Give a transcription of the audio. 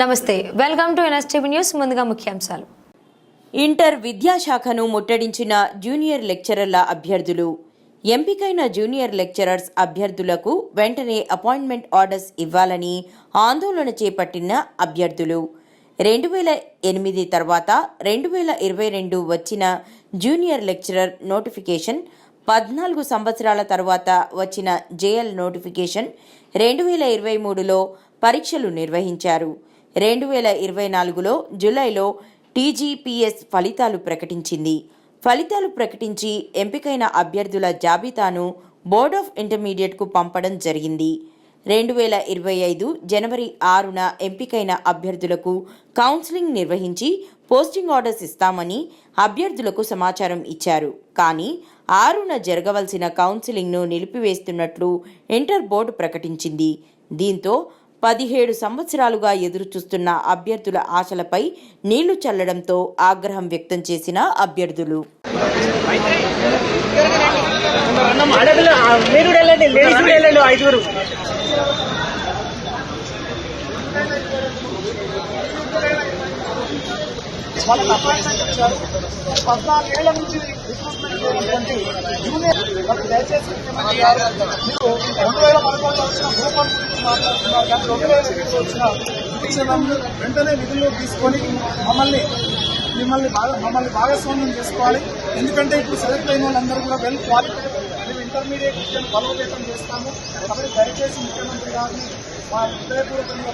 నమస్తే, welcome to NSTV news. ముందుగా ముఖ్యాంశాలు. ఇంటర్ విద్యాశాఖను ముట్టడించిన జూనియర్ లెక్చరర్ల అభ్యర్థులు. ఎంపికైన జూనియర్ లెక్చరర్స్ అభ్యర్థులకు వెంటనే అపాయింట్మెంట్ ఆర్డర్స్ ఇవ్వాలని ఆందోళన చేపట్టిన అభ్యర్థులు. 2008 తర్వాత 2022 వచ్చిన జూనియర్ లెక్చరర్ నోటిఫికేషన్, 14 సంవత్సరాల తర్వాత వచ్చిన జేఎల్ నోటిఫికేషన్, 2023లో పరీక్షలు నిర్వహించారు. 2024లో జూలైలో టీజీపీఎస్ ఫలితాలు ప్రకటించింది. ఫలితాలు ప్రకటించి ఎంపికైన అభ్యర్థుల జాబితాను బోర్డ్ ఆఫ్ ఇంటర్మీడియట్కు పంపడం జరిగింది. 2025 జనవరి 6న ఎంపికైన అభ్యర్థులకు కౌన్సిలింగ్ నిర్వహించి పోస్టింగ్ ఆర్డర్స్ ఇస్తామని అభ్యర్థులకు సమాచారం ఇచ్చారు. కానీ 6న జరగవలసిన కౌన్సిలింగ్ను నిలిపివేస్తున్నట్లు ఇంటర్ బోర్డు ప్రకటించింది. దీంతో 17 సంవత్సరాలుగా ఎదురుచూస్తున్న అభ్యర్థుల ఆశలపై నీళ్లు చల్లడంతో ఆగ్రహం వ్యక్తం చేసిన అభ్యర్థులు. ఏళ్ల నుంచి దయచేసి 2011లో వచ్చిన భూపం గురించి మాట్లాడుతున్నారు, కానీ 2020 వచ్చిన వెంటనే నిధుల్లోకి తీసుకొని మమ్మల్ని భాగస్వామ్యం చేసుకోవాలి. ఎందుకంటే ఇప్పుడు సెలెక్ట్ అయిన వాళ్ళందరూ కూడా వెల్ క్వాలిఫైడ్, మేము ఇంటర్మీడియట్ విద్యను బలోపేతం చేస్తాము. కాబట్టి దయచేసి ముఖ్యమంత్రి గారిని మా హృదయపూర్వకంగా